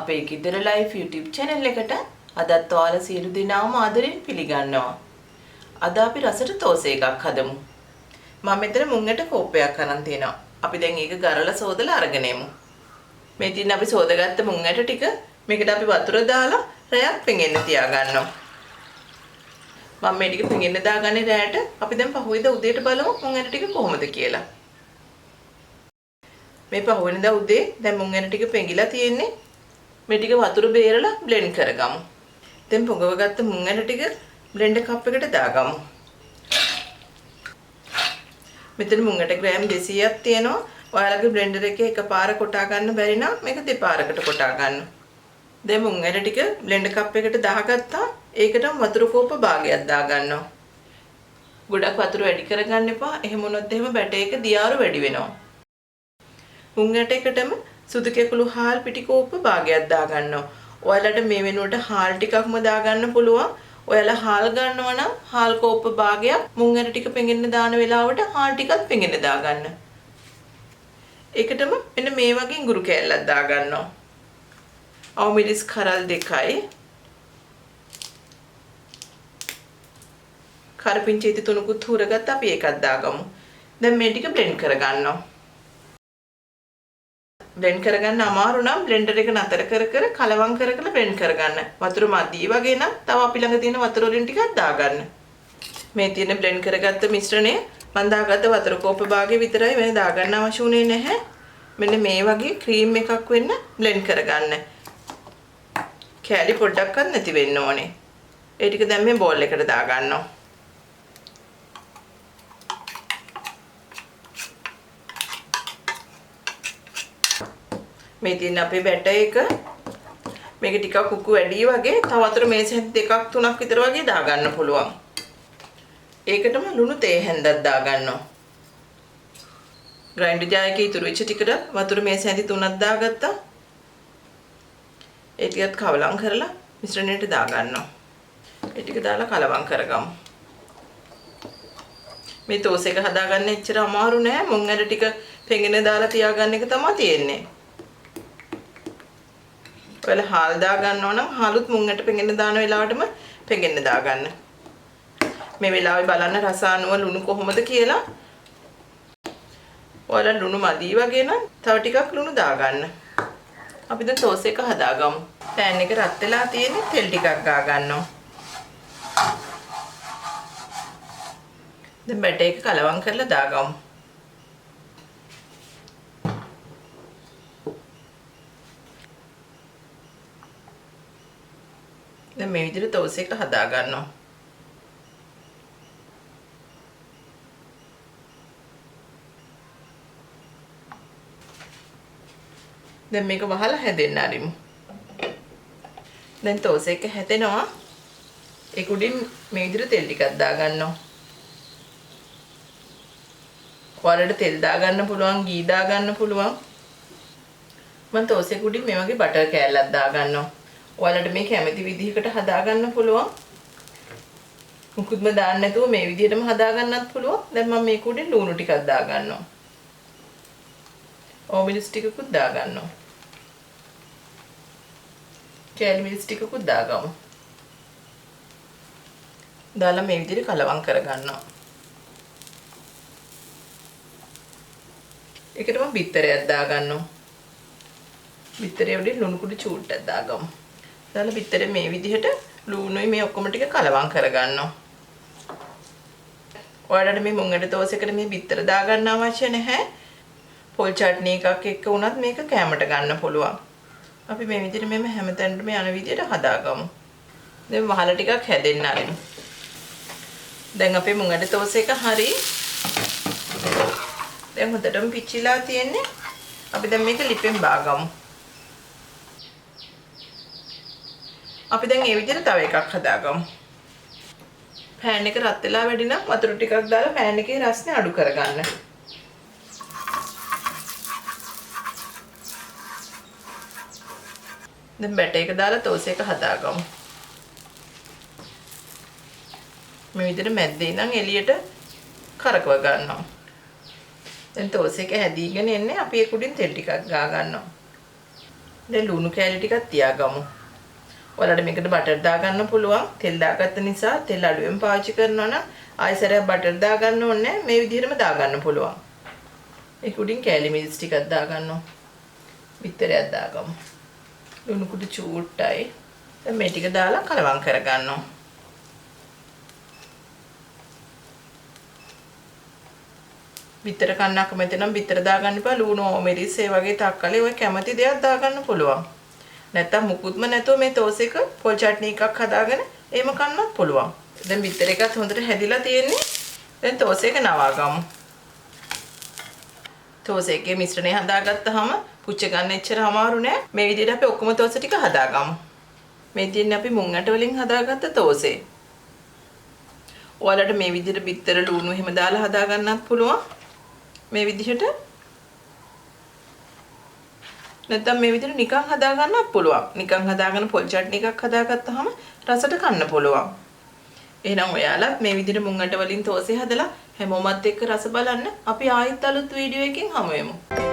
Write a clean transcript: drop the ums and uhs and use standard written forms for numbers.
අපේ ගෙදර life YouTube channel එකට අදත් ඔයාලා සියලු දෙනාම ආදරෙන් පිළිගන්නවා. අද අපි රසට තෝසෙ එකක් හදමු. මම මෙතන මුංගට කෝප්පයක් අරන් තියෙනවා. අපි දැන් ඒක ගරලා සෝදලා අරගෙන එමු. මේ තියෙන අපි සෝදාගත්ත මුංගට ටික මේකට අපි වතුර දාලා රැයක් පෙඟෙන්න තියාගන්නවා. මම මේ ටික පෙඟෙන්න දාගන්නේ රැයට. අපි දැන් පහුවෙන්ද උදේට බලමු මුංගට ටික කොහොමද කියලා. මේ පහුවෙන්ද උදේ දැන් මුංගට ටික පෙඟිලා තියෙන්නේ. මේ ටික වතුර බේරලා බ්ලෙන්ඩ් කරගමු. දැන් පොඟවගත්ත මුංගට ටික බ්ලෙන්ඩර් කප් එකට දාගමු. මෙතන මුංගට ග්‍රෑම් 200ක් තියෙනවා. ඔයාලගේ බ්ලෙන්ඩර් එකේ එකපාර කොටා ගන්න බැරි නම් මේක දෙපාරකට කොටා ගන්න. දැන් මුංගට ටික බ්ලෙන්ඩර් කප් එකට දාගත්තා. ඒකටම වතුර කෝප්ප භාගයක් දාගන්නවා. ගොඩක් වතුර වැඩි කරගන්න එපා. එහෙම වුණොත් එහෙම බැටර් එක දියාරු වැඩි වෙනවා. මුංගට එකටම සුදු කෙකුළු හාල් පිටි කෝප්ප භාගයක් දාගන්නවා. ඔයාලට මේ වෙනුවට හාල් ටිකක්ම දාගන්න පුළුවන්. ඔයාලා හාල් ගන්නවා නම් හාල් කෝප්ප භාගයක් මුංගට ටික පෙඟෙන්න දාන වෙලාවට හාල් ටිකක් පෙඟෙන්න දාගන්න. ඒකටම මෙන්න මේ වගේ ඉඟුරු කෑල්ලක් දාගන්නවා. අවු මිරිස් කරල් 2යි. කරපිංචේති 3කුත් හුරගත්ත අපි ඒකක් දාගමු. දැන් මේ ටික බ්ලෙන්ඩ් කරගන්නවා. බ්ලෙන්ඩ් කරගන්න අමාරු නම් බ්ලෙන්ඩර් එක නතර කර කලවම් කර බ්ලෙන්ඩ් කරගන්න. වතුර මදි වගේ නම් තව අපි ළඟ තියෙන වතුර වලින් ටිකක් දාගන්න. මේ තියෙන බ්ලෙන්ඩ් කරගත්ත මිශ්‍රණය මම දාගත්ත වතුර කෝප්ප භාගය විතරයි වෙන දාගන්න අවශ්‍ය උනේ නැහැ. මෙන්න මේ වගේ ක්‍රීම් එකක් වෙන්න බ්ලෙන්ඩ් කරගන්න. කැලි පොඩ්ඩක්වත් නැති වෙන්න ඕනේ. ඒ ටික දැන් මේ බෝල් එකට දාගන්නවා. මේ තියෙන අපේ බැටර් එක මේක ටිකක් කුකු වැඩි වගේ තව වතුර මේස දෙකක් තුනක් විතර වගේ දාගන්න පුළුවන්. ඒකටම ලුණු තේ හැන්දක් දාගන්නවා. ග්‍රයින්ඩර් ජාර් එකේ ඉතුරු වෙච්ච ටිකට වතුර මේස හැඳි 3ක් දාගත්තා. ඒ ටිකත් කවලම් කරලා මිශ්‍රණයට දාගන්නවා. ඒ ටික දාලා කලවම් කරගමු. මේ තෝස් එක හදාගන්න එච්චර අමාරු නෑ. මුංගට ටික පෙඟෙන දාලා තියාගන්න එක තමයි තියෙන්නේ. ඔයාලා හාල් දා ගන්නවා නම් හාලුත් මුංගට පෙඟෙන්න දාන වෙලාවටම පෙඟෙන්න දාගන්න. මේ වෙලාවේ බලන්න රස අනුව ලුණු කොහොමද කියලා. ඔයාලා ලුණු මදි වගේ නම් තව ටිකක් ලුණු දාගන්න. අපි දැන් තෝස් එක හදාගමු. පෑන් එක රත් වෙලා තියෙන්නේ තෙල් ටිකක් ගා ගන්නවා. දැන් බැටර් එක කලවම් කරලා දාගමු. දැන් මේ විදිහට තෝස් එක හදා ගන්නවා. දැන් මේක වහලා හැදෙන්න ආරිමු. දැන් තෝස් එක හැදෙනවා. ඒක උඩින් මේ විදිහට තෙල් ටිකක් දා ගන්නවා. ඔයාලට තෙල් දා ගන්න පුළුවන්, ගී දා ගන්න පුළුවන්. මම තෝස් එක උඩින් මේ වගේ බටර් කෑල්ලක් දා ගන්නවා. ඔයාලට මේ කැමති විදිහකට හදා ගන්න පුළුවන්. මුකුත්ම දාන්න නැතුව මේ විදිහටම හදා ගන්නත් පුළුවන්. දැන් මම මේක උඩින් ලුණු ටිකක් දා ගන්නවා. ඕ මිරිස් ටිකකුත් දා ගන්නවා. කැලි මිරිස් ටිකකුත් දාගමු. දාලා මේ විදිහට කලවම් කර ගන්නවා. ඒකටම බිත්තරයක් දා ගන්නවා. බිත්තරේ උඩින් ලුණු කුඩු චූට්ටක් දාගමු. දාලා බිත්තරේ මේ විදිහට ලුණුයි මේ ඔක්කොම ටික කලවම් කරගන්නවා. ඔයාලට මේ මුංගට තෝස් එකට මේ බිත්තර දාගන්න අවශ්‍ය නැහැ. පොල් චට්නි එකක් එක්ක වුණත් මේක කෑමට ගන්න පුළුවන්. අපි මේ විදිහට මෙම හැමතැනටම යන විදිහට හදාගමු. දැන් වහල ටිකක් හැදෙන්න ආරිමු. දැන් අපේ මුංගට තෝස් එක හරි. දැන් හොඳටම පිච්චිලා තියෙන්නේ. අපි දැන් මේක ලිපෙන් බාගමු. අපි දැන් මේ විදිහට තව එකක් හදාගමු. පෑන් එක රත් වෙලා වැඩි නම් වතුර ටිකක් දාලා පෑන් එකේ රස්නේ අඩු කරගන්න. දැන් බැටර් එක දාලා තෝස් එක හදාගමු. මේ විදිහට මැද්දේ ඉඳන් එළියට කරකව ගන්නවා. දැන් තෝස් එක හැදීගෙන එන්නේ අපි ඒක උඩින් තෙල් ටිකක් ගා ගන්නවා. දැන් ලුණු කෑලි ටිකක් තියාගමු. ඔයාලට මේකට බටර් දාගන්න පුළුවන්. තෙල් දාගත්ත නිසා තෙල් අඩුවෙන් පාවිච්චි කරනවා නම් ආයෙසරයක් බටර් දාගන්න ඕනේ. මේ විදිහටම දාගන්න පුළුවන්. ඒක උඩින් කෑලි මිරිස් ටිකක් දාගන්නවා. බිත්තරයක් දාගමු. ලුණු කුඩු චූට්ටයි. දැන් මේ ටික දාලා කලවම් කරගන්නවා. බිත්තර කන්න අකමැති නම් බිත්තර දාගන්න එපා. ලුණු මිරිස් ඒ වගේ තක්කලි ඔය කැමති දේවල් දාගන්න පුළුවන්. නැත්තම් මුකුත්ම නැතුව මේ තෝසෙක පොල් චට්නි එකක් හදාගෙන එහෙම කන්නත් පුළුවන්. දැන් බිත්තර එකත් හොඳට හැදිලා තියෙන්නේ. දැන් තෝසෙක නවාගමු. තෝසෙකේ මිශ්‍රණය හදාගත්තාම පුච්ච ගන්න එච්චර අමාරු නෑ. මේ විදිහට අපි ඔක්කොම තෝසෙ ටික හදාගමු. මේ තියෙන්නේ අපි මුං ඇට වලින් හදාගත්ත තෝසෙ. ඔයාලට මේ විදිහට බිත්තර ලුණු එහෙම දාලා හදාගන්නත් පුළුවන්. මේ විදිහට නැත්නම් මේ විදිහට නිකන් හදාගන්නත් පුළුවන්. නිකන් හදාගෙන පොල් චට්නි එකක් හදාගත්තාම රසට කන්න පුළුවන්. එහෙනම් ඔයාලත් මේ විදිහට මුං ඇට වලින් තෝසෙ හදලා හැමෝමත් එක්ක රස බලන්න. අපි ආයෙත් අලුත් වීඩියෝ එකකින් හමු වෙමු.